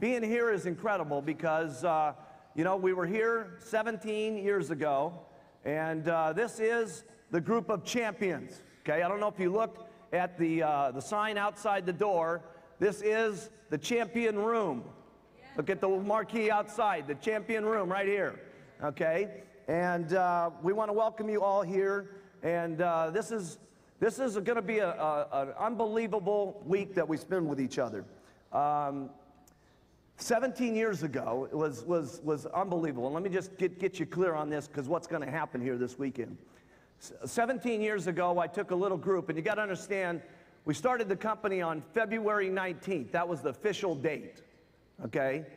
being here is incredible because, you know, we were here 17 years ago, and this is the group of champions, okay? I don't know if you looked at the sign outside the door. This is the champion room. Look at the marquee outside, the champion room right here, okay? And we want to welcome you all here, and this is going to be an unbelievable week that we spend with each other. 17 years ago, it was unbelievable. And let me just get you clear on this, because what's going to happen here this weekend. 17 years ago, I took a little group, and you got to understand, we started the company on February 19th. That was the official date, okay?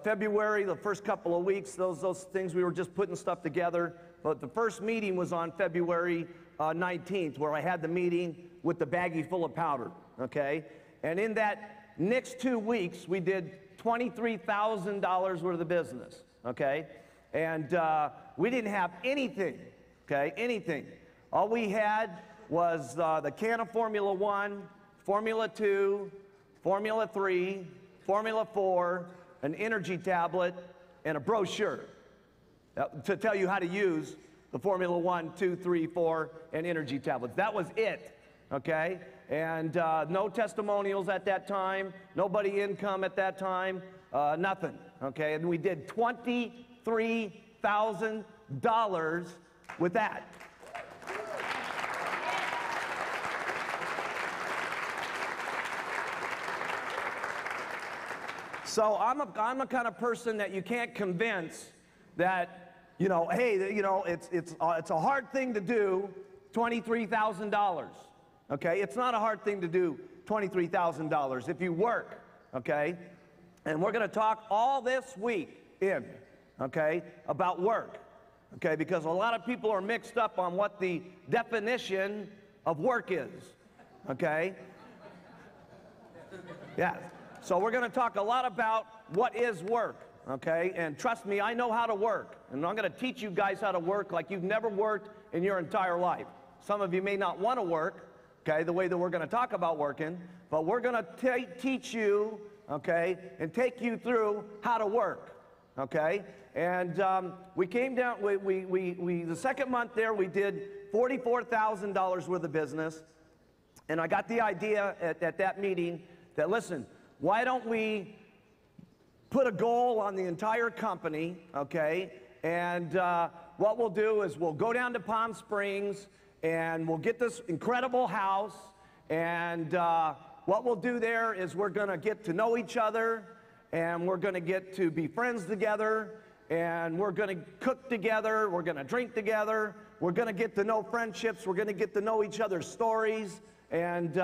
February, the first couple of weeks, those things, we were just putting stuff together. But the first meeting was on February 19th, where I had the meeting with the baggie full of powder, okay? And in that next 2 weeks, we did $23,000 worth of business, okay? And we didn't have anything, okay, anything. All we had was the can of Formula 1, Formula 2, Formula 3, Formula 4, an energy tablet, and a brochure to tell you how to use the Formula 1, 2, 3, 4, and energy tablets. That was it, okay? And no testimonials at that time, nobody income at that time, nothing, okay? And we did $23,000 with that. So I'm a kind of person that you can't convince that, you know, hey, you know, it's a hard thing to do, $23,000, okay? It's not a hard thing to do, $23,000 if you work, okay? And we're going to talk all this week okay, about work, okay? Because a lot of people are mixed up on what the definition of work is, okay? Yeah. So we're going to talk a lot about what is work, okay? And trust me, I know how to work. And I'm going to teach you guys how to work like you've never worked in your entire life. Some of you may not want to work, okay, the way that we're going to talk about working, but we're going to teach you, okay, and take you through how to work, okay? And we came down, the second month there, we did $44,000 worth of business. And I got the idea at that meeting that, listen, why don't we put a goal on the entire company, okay? And what we'll do is we'll go down to Palm Springs and we'll get this incredible house. And what we'll do there is we're going to get to know each other, and we're going to get to be friends together, and we're going to cook together, we're going to drink together, we're going to get to know friendships, we're going to get to know each other's stories, and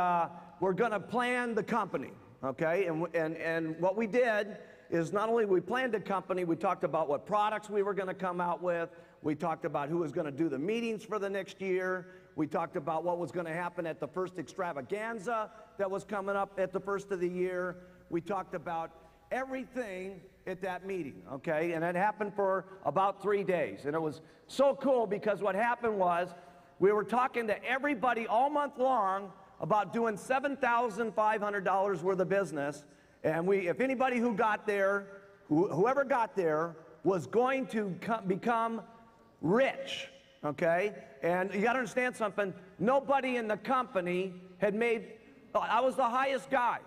we're going to plan the company. Okay, and what we did is not only we planned a company, we talked about what products we were going to come out with, we talked about who was going to do the meetings for the next year, we talked about what was going to happen at the first extravaganza that was coming up at the first of the year, we talked about everything at that meeting, okay, and it happened for about 3 days, and it was so cool because what happened was we were talking to everybody all month long about doing $7,500 worth of business, and if anybody who got there, whoever got there, was going to become rich, okay? And you got to understand something. Nobody in the company had made. I was the highest guy,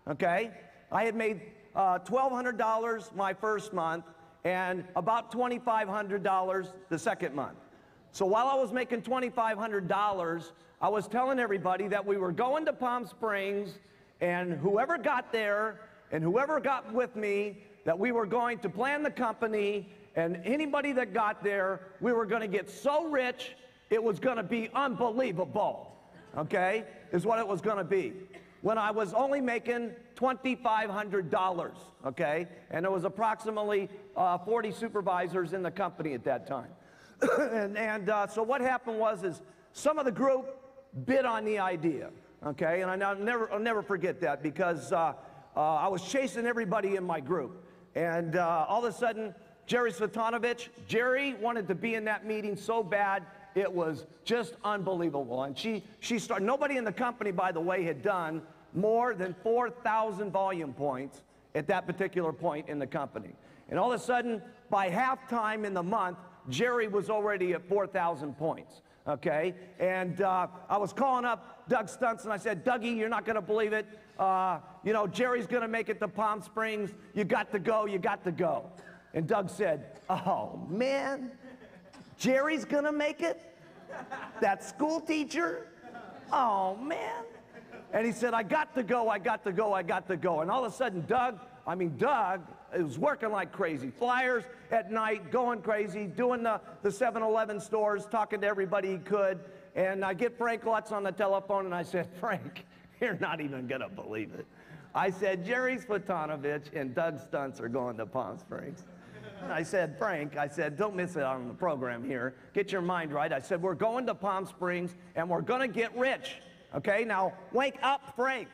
okay? I had made $1,200 my first month, and about $2,500 the second month. So while I was making $2,500, I was telling everybody that we were going to Palm Springs, and whoever got there and whoever got with me, that we were going to plan the company, and anybody that got there, we were going to get so rich, it was going to be unbelievable, okay, is what it was going to be. When I was only making $2,500, okay, and there was approximately 40 supervisors in the company at that time. So what happened was some of the group bid on the idea, okay? And I'll never forget that because I was chasing everybody in my group. And all of a sudden, Jerry Svetanovich, Jerry wanted to be in that meeting so bad, it was just unbelievable. And she started, nobody in the company, by the way, had done more than 4,000 volume points at that particular point in the company. And all of a sudden, by halftime in the month, Jerry was already at 4,000 points, okay? And I was calling up Doug Stunts, and I said, Dougie, you're not gonna believe it. You know, Jerry's gonna make it to Palm Springs. You got to go, you got to go. And Doug said, oh, man, Jerry's gonna make it? That school teacher? Oh, man. And he said, I got to go, I got to go, I got to go. And all of a sudden, Doug was working like crazy. Flyers at night, going crazy, doing the 7-Eleven stores, talking to everybody he could. And I get Frank Lutz on the telephone, and I said, Frank, you're not even going to believe it. I said, Jerry Svetanovich and Doug Stunts are going to Palm Springs. And I said, Frank, I said, don't miss it on the program here. Get your mind right. I said, we're going to Palm Springs, and we're going to get rich. Okay, now wake up, Frank.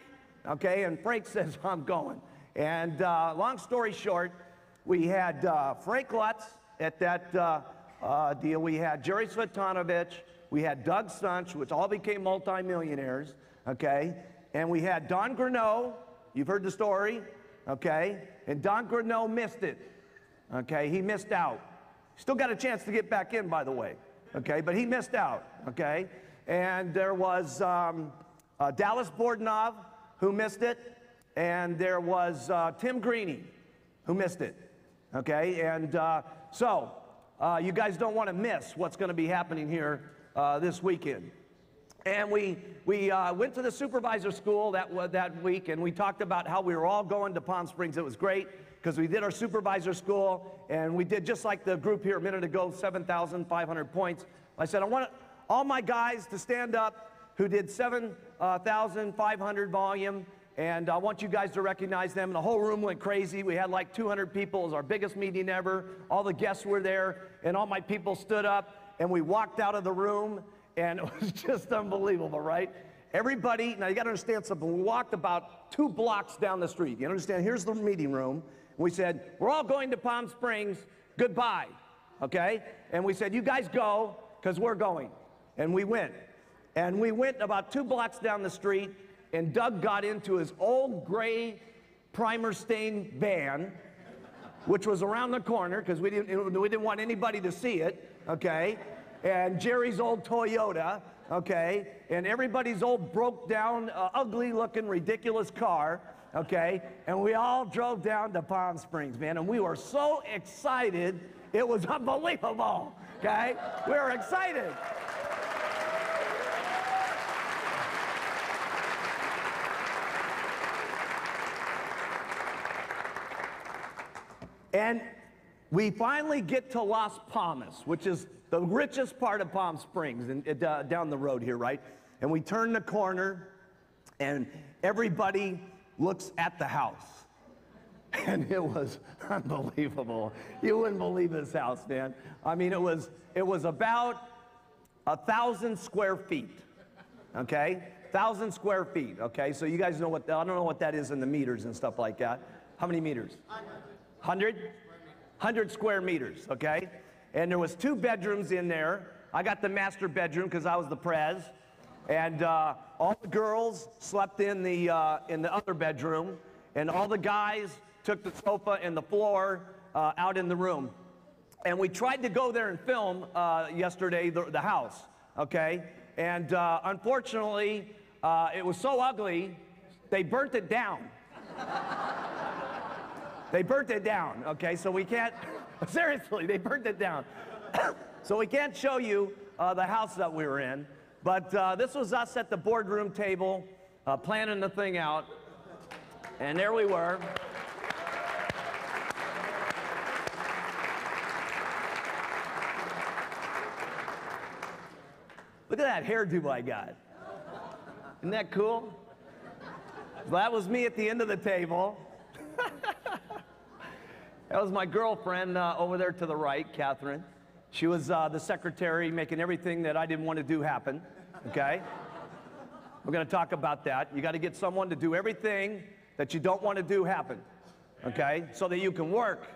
Okay, and Frank says, I'm going. And long story short, we had Frank Lutz at that deal. We had Jerry Svetanovich. We had Doug Stunts, which all became multimillionaires. Okay, and we had Don Greneau. You've heard the story. Okay, and Don Greneau missed it. Okay, he missed out. Still got a chance to get back in, by the way. Okay, but he missed out. Okay. And there was Dallas Bordenov, who missed it, and there was Tim Greeny, who missed it, okay? And so you guys don't want to miss what's going to be happening here this weekend. And we went to the supervisor school that week, and we talked about how we were all going to Palm Springs. It was great, because we did our supervisor school, and we did just like the group here a minute ago, 7,500 points. I said, I want all my guys to stand up who did 7,500 volume, and I want you guys to recognize them. And the whole room went crazy. We had like 200 people. It was our biggest meeting ever. All the guests were there, and all my people stood up, and we walked out of the room, and it was just unbelievable, right? Everybody, now you gotta understand something. We walked about 2 blocks down the street. You understand? Here's the meeting room. And we said, we're all going to Palm Springs. Goodbye, okay? And we said, you guys go, because we're going. And we went. And we went about 2 blocks down the street, and Doug got into his old gray primer-stained van, which was around the corner, because we didn't want anybody to see it, okay? And Jerry's old Toyota, okay? And everybody's old broke-down, ugly-looking, ridiculous car, okay? And we all drove down to Palm Springs, man, and we were so excited, it was unbelievable, okay? We were excited. And we finally get to Las Palmas, which is the richest part of Palm Springs, and down the road here, right? And we turn the corner, and everybody looks at the house. And it was unbelievable. You wouldn't believe this house, man. I mean, it was about 1,000 square feet, okay? 1,000 square feet, okay? So you guys know what, I don't know what that is in the meters and stuff like that. How many meters? 100? 100 square meters, okay? And there was 2 bedrooms in there. I got the master bedroom because I was the prez. And all the girls slept in the other bedroom. And all the guys took the sofa and the floor out in the room. And we tried to go there and film yesterday the house, okay? And unfortunately, it was so ugly, they burnt it down. They burnt it down, okay? So we can't, seriously, they burnt it down. So we can't show you the house that we were in. But this was us at the boardroom table, planning the thing out. And there we were. Look at that hairdo I got. Isn't that cool? That was me at the end of the table. That was my girlfriend over there to the right, Catherine. She was the secretary making everything that I didn't want to do happen, okay? We're going to talk about that. You got to get someone to do everything that you don't want to do happen, okay? So that you can work,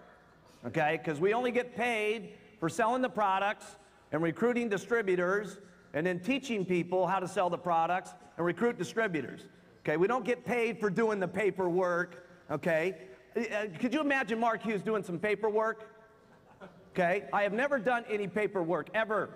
okay? Because we only get paid for selling the products and recruiting distributors and then teaching people how to sell the products and recruit distributors, okay? We don't get paid for doing the paperwork, okay? could you imagine Mark Hughes doing some paperwork? Okay, I have never done any paperwork, ever.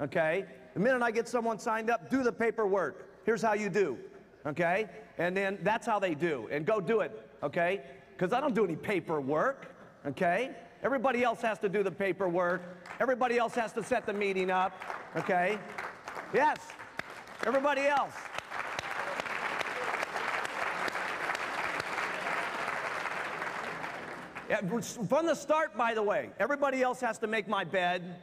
Okay, the minute I get someone signed up, do the paperwork. Here's how you do, okay? And then that's how they do, and go do it, okay? Because I don't do any paperwork, okay? Everybody else has to do the paperwork. Everybody else has to set the meeting up, okay? Yes, everybody else. Yeah, from the start, by the way, everybody else has to make my bed,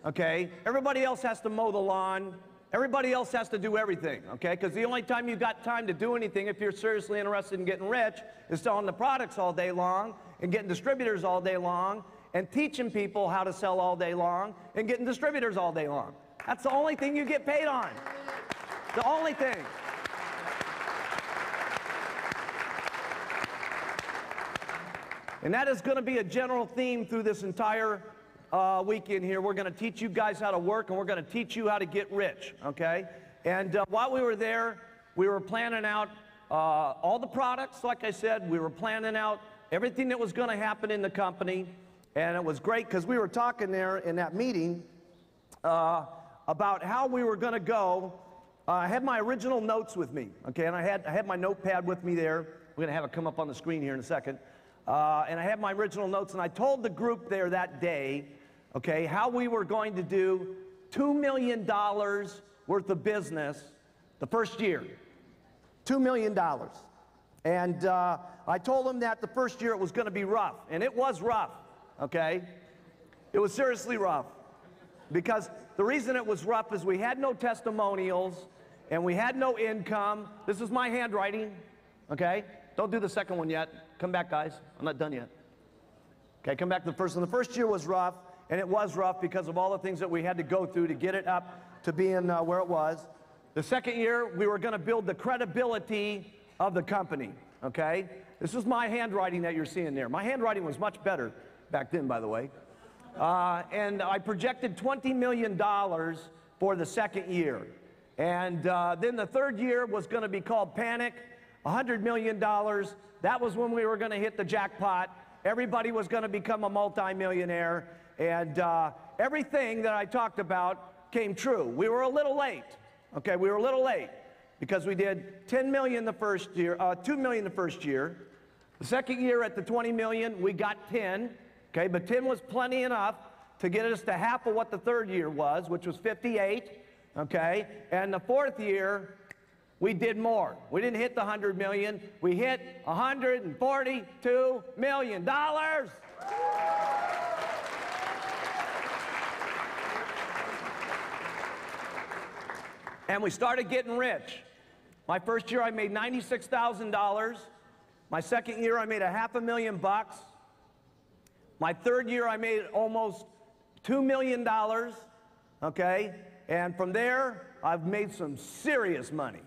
okay? Everybody else has to mow the lawn. Everybody else has to do everything, okay? Because the only time you got time to do anything, if you're seriously interested in getting rich, is selling the products all day long and getting distributors all day long and teaching people how to sell all day long and getting distributors all day long. That's the only thing you get paid on. The only thing. And that is going to be a general theme through this entire weekend here. We're going to teach you guys how to work, and we're going to teach you how to get rich, okay? And while we were there, we were planning out all the products, like I said. We were planning out everything that was going to happen in the company, and it was great because we were talking there in that meeting about how we were going to go. I had my original notes with me, okay, and I had my notepad with me there. We're going to have it come up on the screen here in a second. And I had my original notes, and I told the group there that day, okay, how we were going to do $2 million worth of business the first year. $2 million. And I told them that the first year it was going to be rough, and it was rough, okay? It was seriously rough. Because the reason it was rough is we had no testimonials, and we had no income. This is my handwriting, okay? Don't do the second one yet. Come back, guys. I'm not done yet. Okay, come back to the first one. The first year was rough, and it was rough because of all the things that we had to go through to get it up to being where it was. The second year, we were going to build the credibility of the company, okay? This is my handwriting that you're seeing there. My handwriting was much better back then, by the way. And I projected $20 million for the second year. And then the third year was going to be called Panic, $100 million. That was when we were going to hit the jackpot. Everybody was going to become a multimillionaire. And everything that I talked about came true. We were a little late. Okay, we were a little late because we did $10 million the first year, $2 million the first year. The second year at the $20 million, we got 10. Okay, but 10 was plenty enough to get us to half of what the third year was, which was 58. Okay, and the fourth year, we did more. We didn't hit the 100 million. We hit $142 million. And we started getting rich. My first year, I made $96,000. My second year, I made $500,000. My third year, I made almost $2 million. Okay, and from there, I've made some serious money.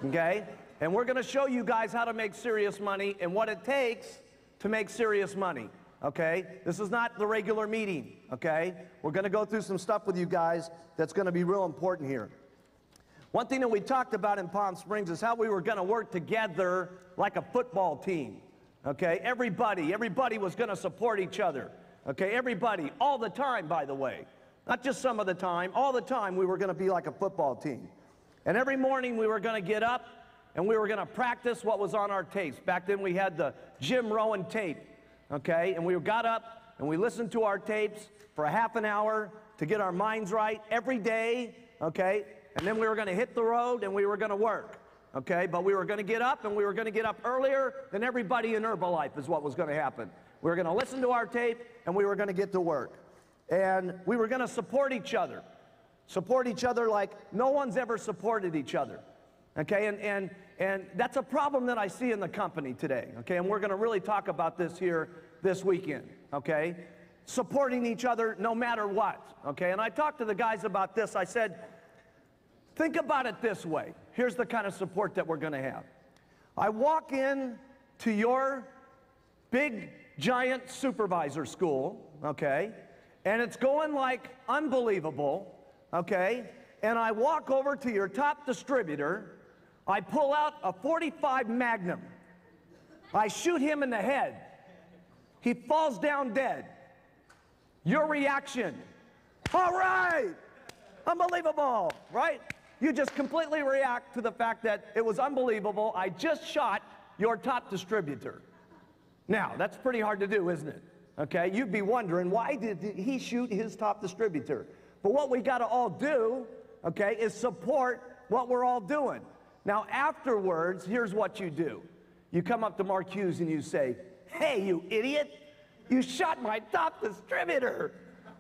Okay? And we're going to show you guys how to make serious money and what it takes to make serious money. Okay? This is not the regular meeting. Okay? We're going to go through some stuff with you guys that's going to be real important here. One thing that we talked about in Palm Springs is how we were going to work together like a football team. Okay? Everybody was going to support each other. Okay? Everybody, all the time, by the way. Not just some of the time, all the time we were going to be like a football team. And every morning we were going to get up and we were going to practice what was on our tapes. Back then we had the Jim Rohn tape, okay? And we got up and we listened to our tapes for a half an hour to get our minds right every day, okay? And then we were going to hit the road and we were going to work, okay? But we were going to get up, and we were going to get up earlier than everybody in Herbalife is what was going to happen. We were going to listen to our tape and we were going to get to work. And we were going to support each other. Support each other like no one's ever supported each other, okay? And that's a problem that I see in the company today, okay? And we're going to really talk about this here this weekend, okay? Supporting each other no matter what, okay? And I talked to the guys about this. I said, think about it this way. Here's the kind of support that we're going to have. I walk in to your big, giant supervisor school, okay? And it's going like unbelievable. Okay, and I walk over to your top distributor, I pull out a .45 Magnum, I shoot him in the head, He falls down dead. Your reaction, all right, unbelievable, right? You just completely react to the fact that it was unbelievable. I just shot your top distributor. Now, that's pretty hard to do, isn't it? Okay, you'd be wondering, why did he shoot his top distributor? But what we got to all do, okay, is support what we're all doing. Now, afterwards, here's what you do. You come up to Mark Hughes and you say, hey, you idiot, you shot my top distributor.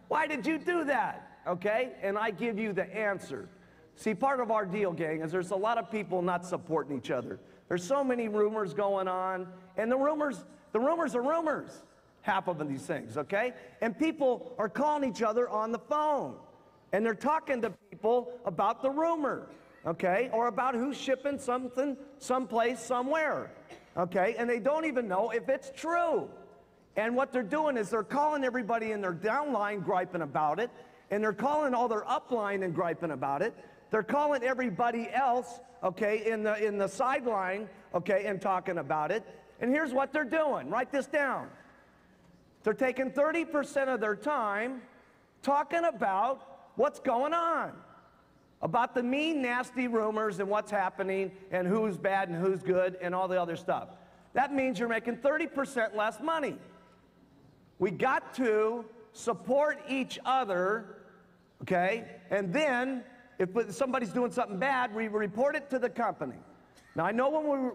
Why did you do that? Okay, and I give you the answer. See, part of our deal, gang, is there's a lot of people not supporting each other. There's so many rumors going on, and the rumors are rumors, half of these things, okay? And people are calling each other on the phone, and they're talking to people about the rumor, okay? Or about who's shipping something someplace, somewhere, okay? And they don't even know if it's true. And what they're doing is they're calling everybody in their downline griping about it, and they're calling all their upline and griping about it. They're calling everybody else, okay, in the sideline, okay, and talking about it. And here's what they're doing. Write this down. They're taking 30% of their time talking about what's going on, about the mean, nasty rumors and what's happening and who's bad and who's good and all the other stuff. That means you're making 30% less money. We got to support each other, okay? And then if somebody's doing something bad, we report it to the company. Now, I know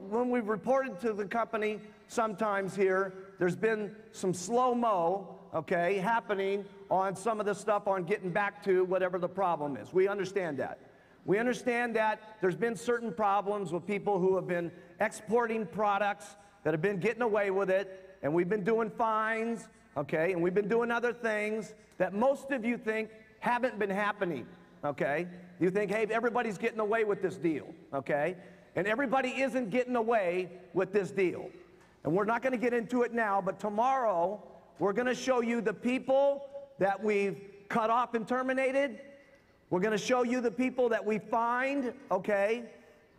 when we reported to the company sometimes here, there's been some slow-mo, okay, happening on some of the stuff on getting back to whatever the problem is. We understand that. We understand that there's been certain problems with people who have been exporting products that have been getting away with it, and we've been doing fines, okay, and we've been doing other things that most of you think haven't been happening, okay? You think, hey, everybody's getting away with this deal, okay? And everybody isn't getting away with this deal. And we're not going to get into it now, but tomorrow we're going to show you the people that we've cut off and terminated. We're going to show you the people that we fined, okay?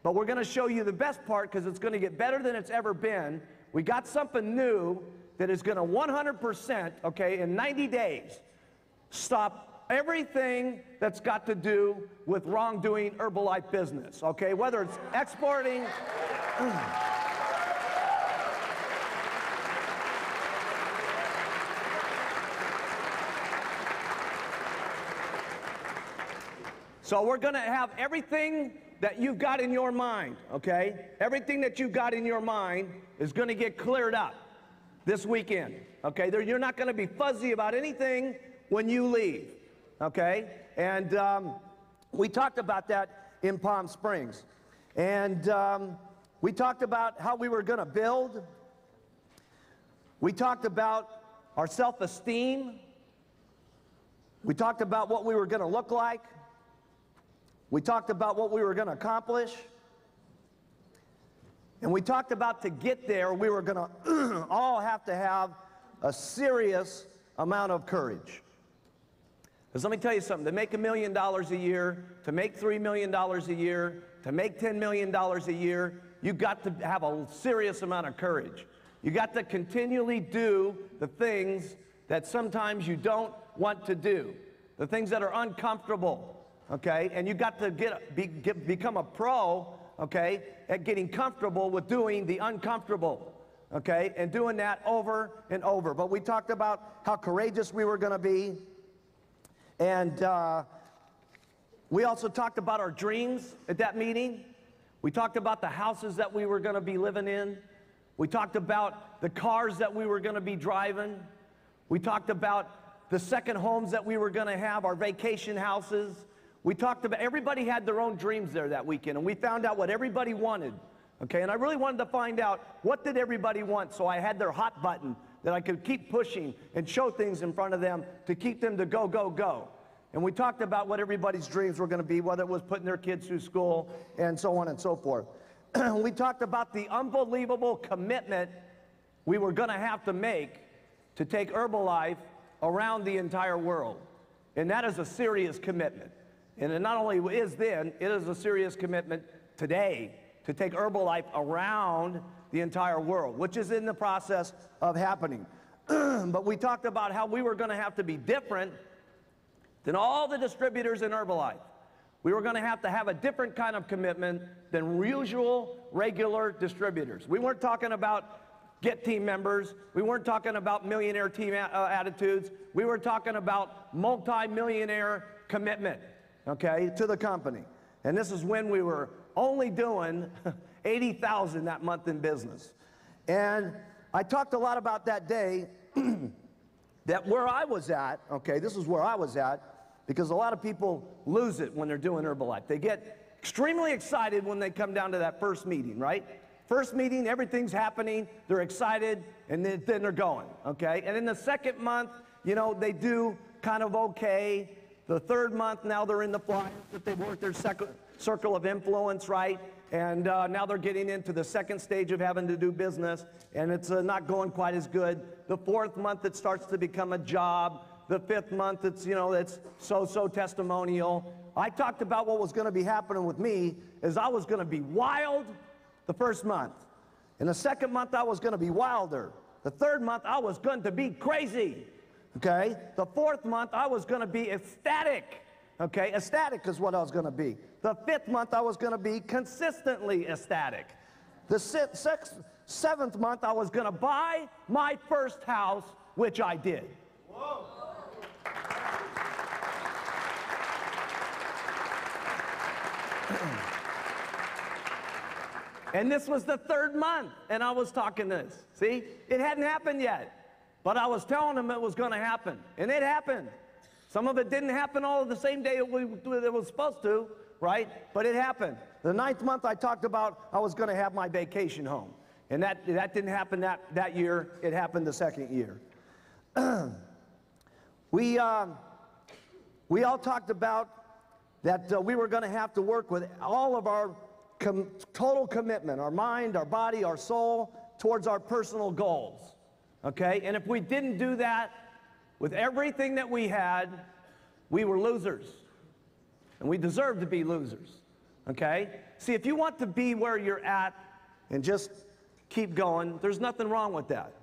But we're going to show you the best part because it's going to get better than it's ever been. We got something new that is going to 100%, okay, in 90 days, stop everything that's got to do with wrongdoing Herbalife business, okay? Whether it's exporting. So we're going to have everything that you've got in your mind, okay? Everything that you've got in your mind is going to get cleared up this weekend, okay? You're not going to be fuzzy about anything when you leave, okay? And we talked about that in Palm Springs. And we talked about how we were going to build. We talked about our self-esteem. We talked about what we were going to look like. We talked about what we were going to accomplish. And we talked about to get there, we were going to all have to have a serious amount of courage. Because let me tell you something, to make $1 million a year, to make $3 million a year, to make $10 million a year, you've got to have a serious amount of courage. You got to continually do the things that sometimes you don't want to do, the things that are uncomfortable. Okay, and you got to become a pro, okay, at getting comfortable with doing the uncomfortable, okay, and doing that over and over. But we talked about how courageous we were going to be, and we also talked about our dreams at that meeting. We talked about the houses that we were going to be living in. We talked about the cars that we were going to be driving. We talked about the second homes that we were going to have, our vacation houses. We talked about, everybody had their own dreams there that weekend, and we found out what everybody wanted, okay? And I really wanted to find out what did everybody want, so I had their hot button that I could keep pushing and show things in front of them to keep them to go, go, go. And we talked about what everybody's dreams were going to be, whether it was putting their kids through school and so on and so forth. We talked about the unbelievable commitment we were going to have to make to take Herbalife around the entire world. And that is a serious commitment. And it not only is then, it is a serious commitment today to take Herbalife around the entire world, which is in the process of happening. but we talked about how we were going to have to be different than all the distributors in Herbalife. We were going to have a different kind of commitment than usual, regular distributors. We weren't talking about get team members. We weren't talking about millionaire team attitudes. We were talking about multi-millionaire commitment, okay, to the company. And this is when we were only doing 80,000 that month in business. And I talked a lot about that day, that where I was at, okay, this is where I was at, because a lot of people lose it when they're doing Herbalife. They get extremely excited when they come down to that first meeting, right? First meeting, everything's happening, they're excited, and then they're going, okay? And in the second month, you know, they do kind of okay. The third month, now they're in the flyers that they've worked their circle of influence, right? And now they're getting into the second stage of having to do business, and it's not going quite as good. The fourth month, it starts to become a job. The fifth month, it's, you know, it's so-so testimonial. I talked about what was going to be happening with me is I was going to be wild the first month. In the second month, I was going to be wilder. The third month, I was going to be crazy. Okay? The fourth month, I was going to be ecstatic. Okay? Ecstatic is what I was going to be. The fifth month, I was going to be consistently ecstatic. The seventh month, I was going to buy my first house, which I did. Whoa. And this was the third month, and I was talking this. See, it hadn't happened yet, but I was telling them it was going to happen, and it happened. Some of it didn't happen all the same day it was supposed to, right? But it happened. The ninth month, I talked about I was going to have my vacation home, and that didn't happen that year. It happened the second year. We all talked about that we were going to have to work with all of our total commitment, our mind, our body, our soul, towards our personal goals, okay? And if we didn't do that with everything that we had, we were losers, and we deserve to be losers, okay? See, if you want to be where you're at and just keep going, there's nothing wrong with that,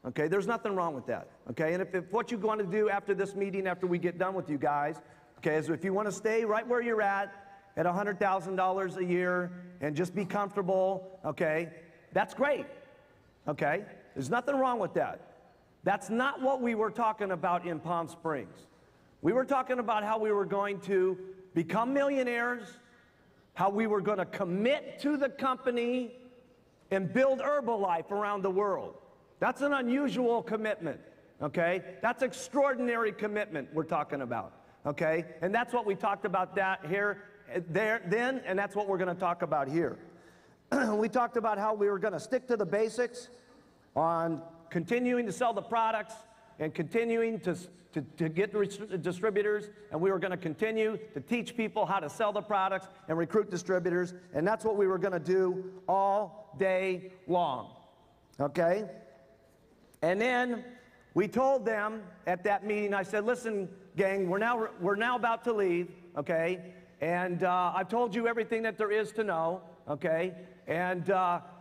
okay? There's nothing wrong with that, okay? And if what you want to do after this meeting, after we get done with you guys, okay, is if you want to stay right where you're at $100,000 a year and just be comfortable, okay, that's great, okay? There's nothing wrong with that. That's not what we were talking about in Palm Springs. We were talking about how we were going to become millionaires, how we were going to commit to the company and build Herbalife around the world. That's an unusual commitment, okay? That's extraordinary commitment we're talking about, okay? And that's what we talked about then, and that's what we're going to talk about here. We talked about how we were going to stick to the basics on continuing to sell the products and continuing to get distributors, and we were going to continue to teach people how to sell the products and recruit distributors, and that's what we were going to do all day long, okay? And then we told them at that meeting, I said, listen, gang, we're now about to leave, okay? And I've told you everything that there is to know, okay? And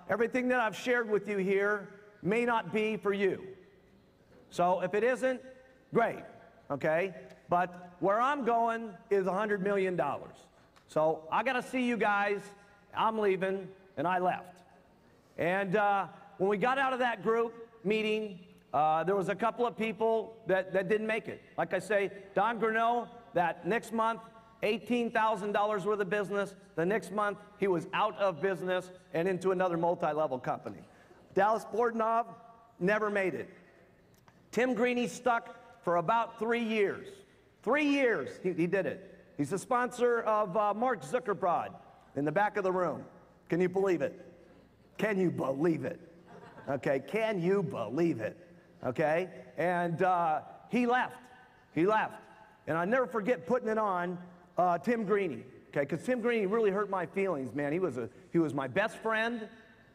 everything that I've shared with you here may not be for you. So if it isn't, great, okay? But where I'm going is $100 million. So I got to see you guys. I'm leaving, and I left. And when we got out of that group meeting, there was a couple of people that didn't make it. Like I say, Don Grinnell, that next month, $18,000 worth of business. The next month, he was out of business and into another multi-level company. Dallas Bordenov never made it. Tim Greeny stuck for about 3 years. 3 years he did it. He's the sponsor of Mark Zuckerberg in the back of the room. Can you believe it? Can you believe it? Okay, can you believe it? Okay, and he left. He left. And I never forget putting it on Tim Greeny, okay? Because Tim Greeny really hurt my feelings, man. He was my best friend,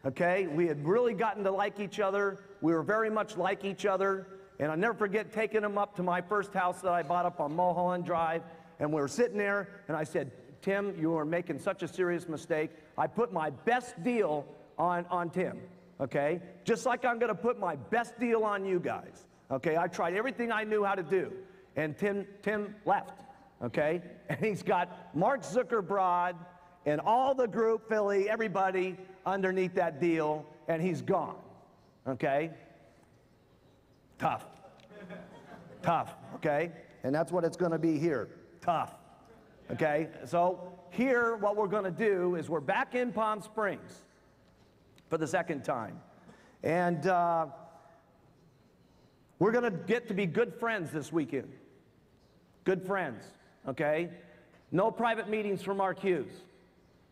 okay? We had really gotten to like each other. We were very much like each other. And I'll never forget taking him up to my first house that I bought up on Mulholland Drive. And we were sitting there, and I said, Tim, you are making such a serious mistake. I put my best deal on Tim, okay? Just like I'm going to put my best deal on you guys, Okay, I tried everything I knew how to do. And Tim left, okay? And he's got Mark Zuckerberg and all the group, Philly, everybody underneath that deal, and he's gone, okay? Tough. Tough, okay? And that's what it's gonna be here, tough, okay? So here, what we're gonna do is we're back in Palm Springs for the second time. And we're gonna get to be good friends this weekend. Good friends, okay? No private meetings for Mark Hughes,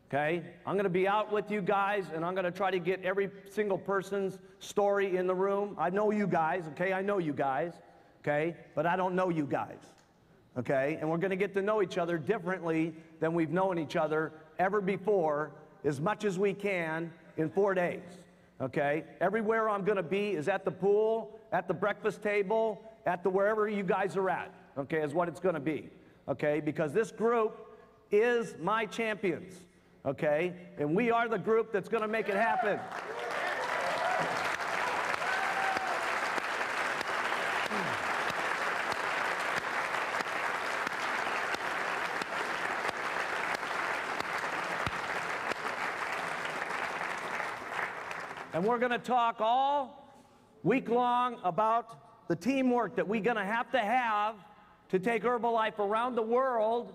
okay? I'm gonna be out with you guys, and I'm gonna try to get every single person's story in the room. I know you guys, okay? I know you guys, okay? But I don't know you guys, okay? And we're gonna get to know each other differently than we've known each other ever before, as much as we can in 4 days, okay? Everywhere I'm gonna be is at the pool, at the breakfast table, at the wherever you guys are at, okay, is what it's gonna be, okay? Because this group is my champions, okay? And we are the group that's gonna make it happen. And we're gonna talk all week long about the teamwork that we're gonna have to take Herbalife around the world,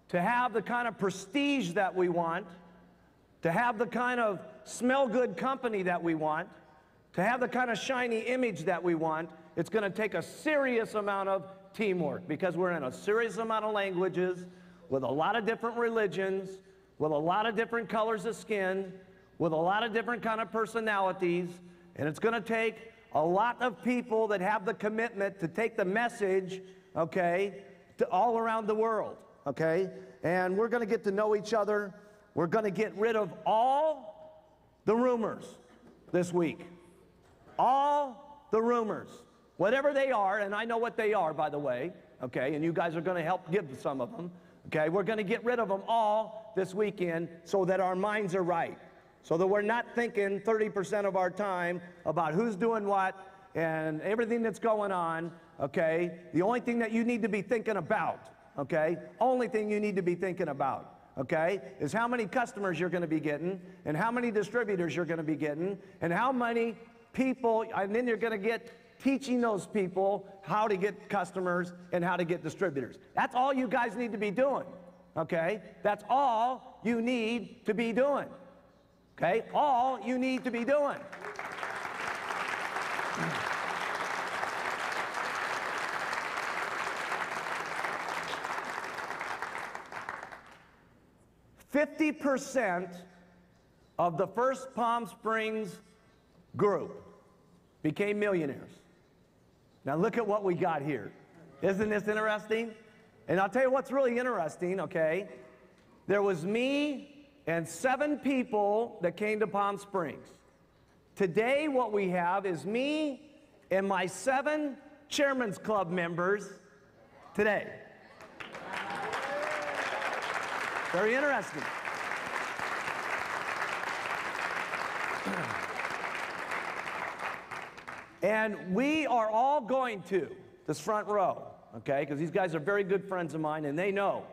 to have the kind of prestige that we want, to have the kind of smell good company that we want, to have the kind of shiny image that we want. It's gonna take a serious amount of teamwork, because we're in a serious amount of languages, with a lot of different religions, with a lot of different colors of skin, with a lot of different kind of personalities, and it's gonna take a lot of people that have the commitment to take the message, okay, to all around the world, okay? And we're gonna get to know each other. We're gonna get rid of all the rumors this week. All the rumors, whatever they are, and I know what they are, by the way, okay, and you guys are gonna help give some of them, okay? We're gonna get rid of them all this weekend so that our minds are right. So that we're not thinking 30% of our time about who's doing what and everything that's going on, okay? The only thing that you need to be thinking about, okay? Only thing you need to be thinking about, okay, is how many customers you're gonna be getting, and how many distributors you're gonna be getting, and how many people, and then you're gonna get teaching those people how to get customers and how to get distributors. That's all you guys need to be doing, okay? That's all you need to be doing. Okay, all you need to be doing. "50% of the first Palm Springs group became millionaires." Now look at what we got here. Isn't this interesting? And I'll tell you what's really interesting, okay? There was me and 7 people that came to Palm Springs. Today, what we have is me and my 7 Chairman's Club members today. Very interesting. And we are all going to this front row, okay, because these guys are very good friends of mine, and they know,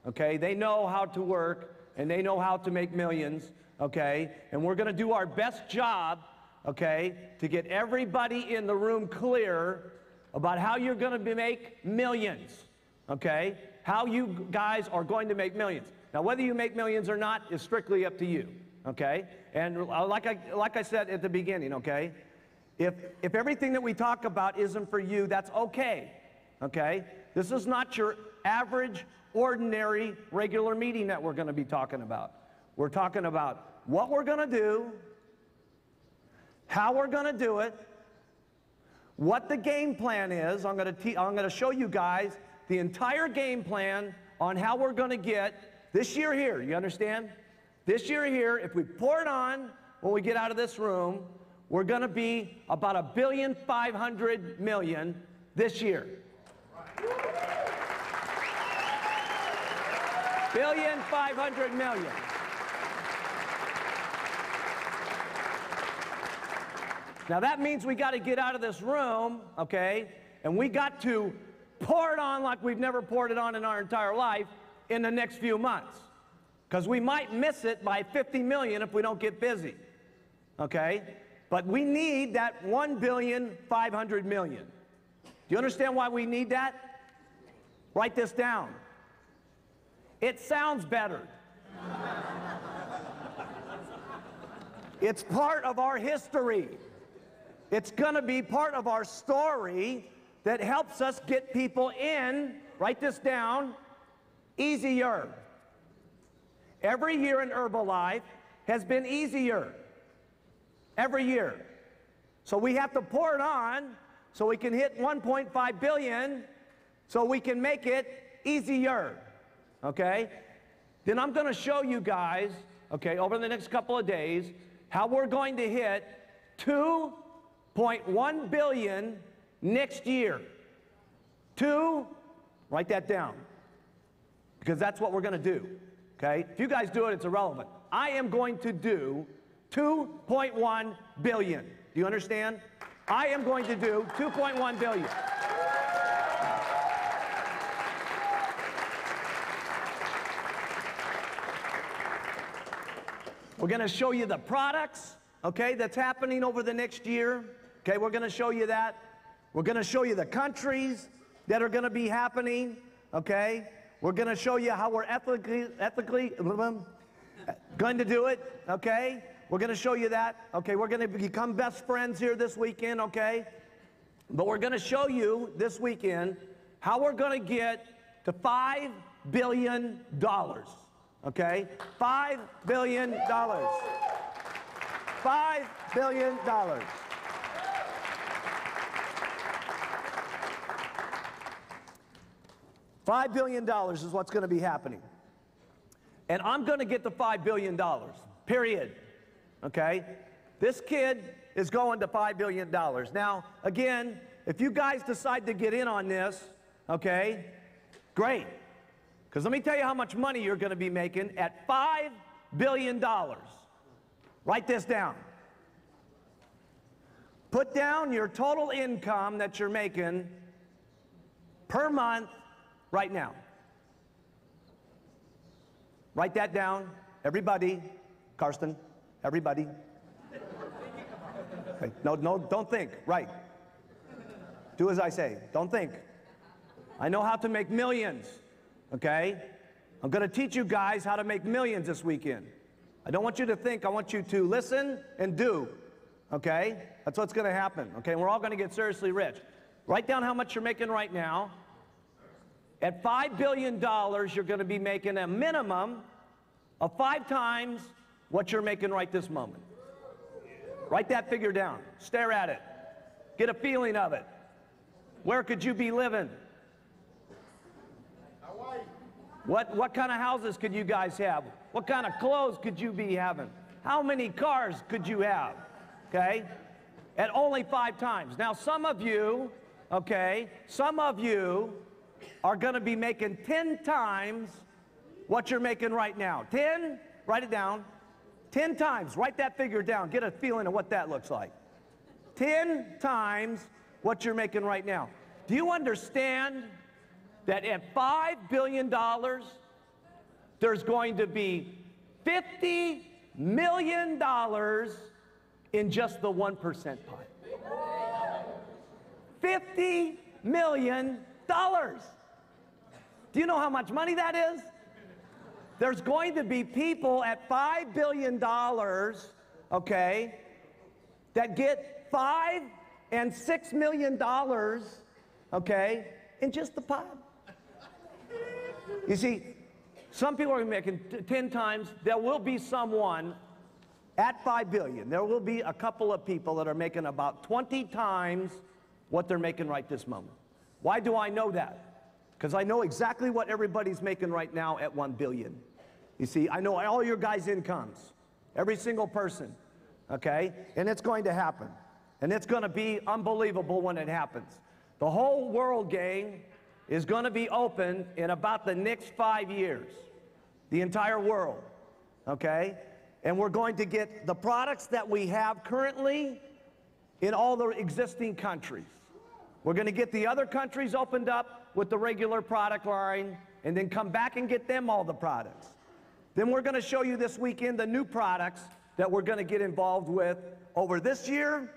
okay, they know how to work, and they know how to make millions, okay? And we're gonna do our best job, okay, to get everybody in the room clear about how you're gonna make millions, okay? How you guys are going to make millions. Now, whether you make millions or not is strictly up to you, okay? And like I said at the beginning, okay? If everything that we talk about isn't for you, that's okay, okay? This is not your average, ordinary, regular meeting that we're going to be talking about. We're talking about what we're going to do, how we're going to do it, what the game plan is. I'm going to show you guys the entire game plan on how we're going to get this year here. You understand? This year here, if we pour it on when we get out of this room, we're going to be about $1.5 billion this year. $1.5 billion. Now that means we got to get out of this room, okay, and we got to pour it on like we've never poured it on in our entire life in the next few months. Because we might miss it by 50 million if we don't get busy, okay? But we need that 1,500,000,000. Do you understand why we need that? Write this down. It sounds better. It's part of our history. It's gonna be part of our story that helps us get people in, write this down, easier. Every year in Herbalife has been easier. Every year. So we have to pour it on so we can hit 1.5 billion so we can make it easier. Okay? Then I'm gonna show you guys, okay, over the next couple of days, how we're going to hit 2.1 billion next year. Write that down, because that's what we're going to do, okay? If you guys do it, it's irrelevant. I am going to do 2.1 billion. Do you understand? I am going to do 2.1 billion. We're going to show you the products, okay, that's happening over the next year. Okay, we're going to show you that. We're going to show you the countries that are going to be happening, okay? We're going to show you how we're ethically going to do it, okay? We're going to show you that. Okay, we're going to become best friends here this weekend, okay? But we're going to show you this weekend how we're going to get to $5 billion, okay? $5 billion. $5 billion. $5 billion is what's going to be happening. And I'm going to get the $5 billion, period. Okay? This kid is going to $5 billion. Now, again, if you guys decide to get in on this, okay, great. Because let me tell you how much money you're going to be making at $5 billion. Write this down. Put down your total income that you're making per month right now. Write that down, everybody. Karsten, everybody. Okay. No, don't think. Right. Do as I say. Don't think. I know how to make millions, okay? I'm going to teach you guys how to make millions this weekend. I don't want you to think. I want you to listen and do, okay? That's what's going to happen, okay? And we're all going to get seriously rich. Write down how much you're making right now. At $5 billion, you're going to be making a minimum of 5 times what you're making right this moment. Write that figure down. Stare at it. Get a feeling of it. Where could you be living? Hawaii. What kind of houses could you guys have? What kind of clothes could you be having? How many cars could you have? Okay? At only 5 times. Now, some of you, okay, some of you are going to be making 10 times what you're making right now. 10, write it down. 10 times, write that figure down. Get a feeling of what that looks like. 10 times what you're making right now. Do you understand that at $5 billion, there's going to be $50 million in just the 1% pie? $50 million. Do you know how much money that is? There's going to be people at $5 billion, okay, that get $5 and $6 million, okay, in just the pot. You see, some people are making 10 times. There will be someone at $5 billion. There will be a couple of people that are making about 20 times what they're making right this moment. Why do I know that? Because I know exactly what everybody's making right now at $1 billion. You see, I know all your guys' incomes, every single person, okay? And it's going to happen. And it's going to be unbelievable when it happens. The whole world, gang, is going to be open in about the next 5 years. The entire world, okay? And we're going to get the products that we have currently in all the existing countries. We're going to get the other countries opened up with the regular product line, and then come back and get them all the products. Then we're going to show you this weekend the new products that we're going to get involved with over this year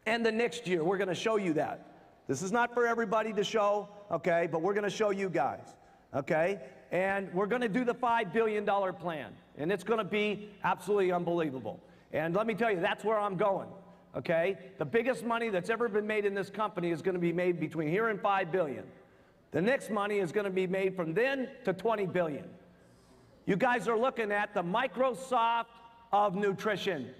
and the next year. We're going to show you that. This is not for everybody to show, okay, but we're going to show you guys, okay? And we're going to do the $5 billion plan, and it's going to be absolutely unbelievable. And let me tell you, that's where I'm going, okay? The biggest money that's ever been made in this company is going to be made between here and $5 billion. The next money is going to be made from then to $20 billion. You guys are looking at the Microsoft of nutrition.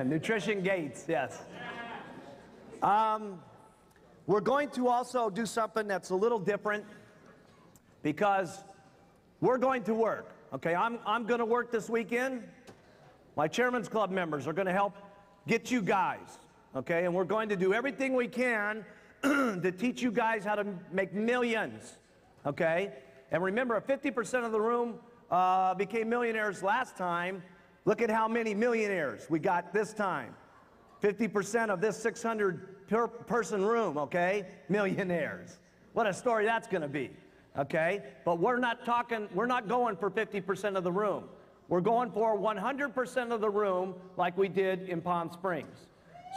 Nutrition Gates, yes. We're going to also do something that's a little different because we're going to work. Okay, I'm going to work this weekend. My Chairman's Club members are going to help get you guys, okay? And we're going to do everything we can to teach you guys how to make millions, okay? And remember, 50% of the room became millionaires last time. Look at how many millionaires we got this time. 50% of this 600-person room, okay? Millionaires. What a story that's going to be, okay? But we're not going for 50% of the room. We're going for 100% of the room like we did in Palm Springs.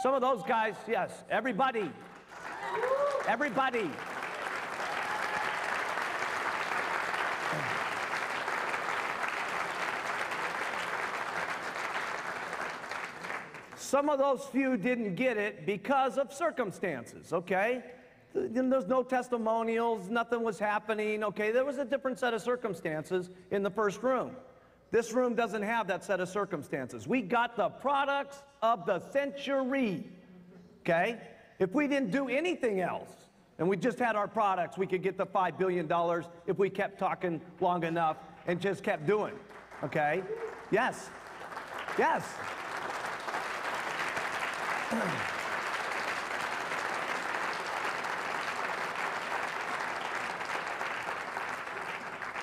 Some of those guys, yes, everybody. Everybody. Some of those few didn't get it because of circumstances, okay? There's no testimonials, nothing was happening, okay? There was a different set of circumstances in the first room. This room doesn't have that set of circumstances. We got the products of the century, okay? If we didn't do anything else, and we just had our products, we could get the $5 billion if we kept talking long enough and just kept doing, okay? Yes, yes.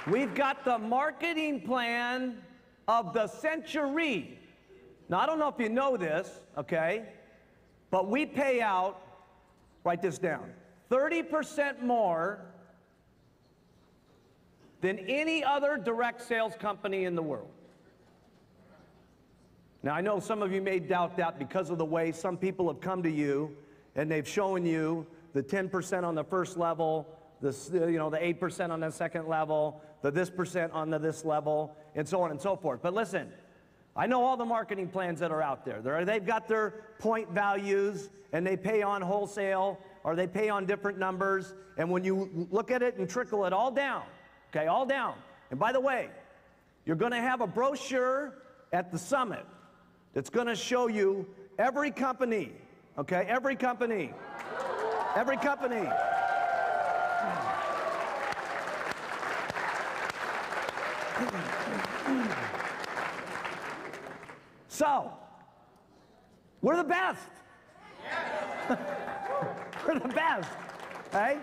We've got the marketing plan of the century. Now, I don't know if you know this, okay, but we pay out, write this down, 30% more than any other direct sales company in the world. Now, I know some of you may doubt that because of the way some people have come to you and they've shown you the 10% on the first level, the 8% on the second level, the this percent on the this level, and so on and so forth. But listen, I know all the marketing plans that are out there. They've got their point values, and they pay on wholesale, or they pay on different numbers, and when you look at it and trickle it all down, okay, all down. And by the way, you're going to have a brochure at the summit that's going to show you every company, okay, every company, every company. So, we're the best. We're the best, right?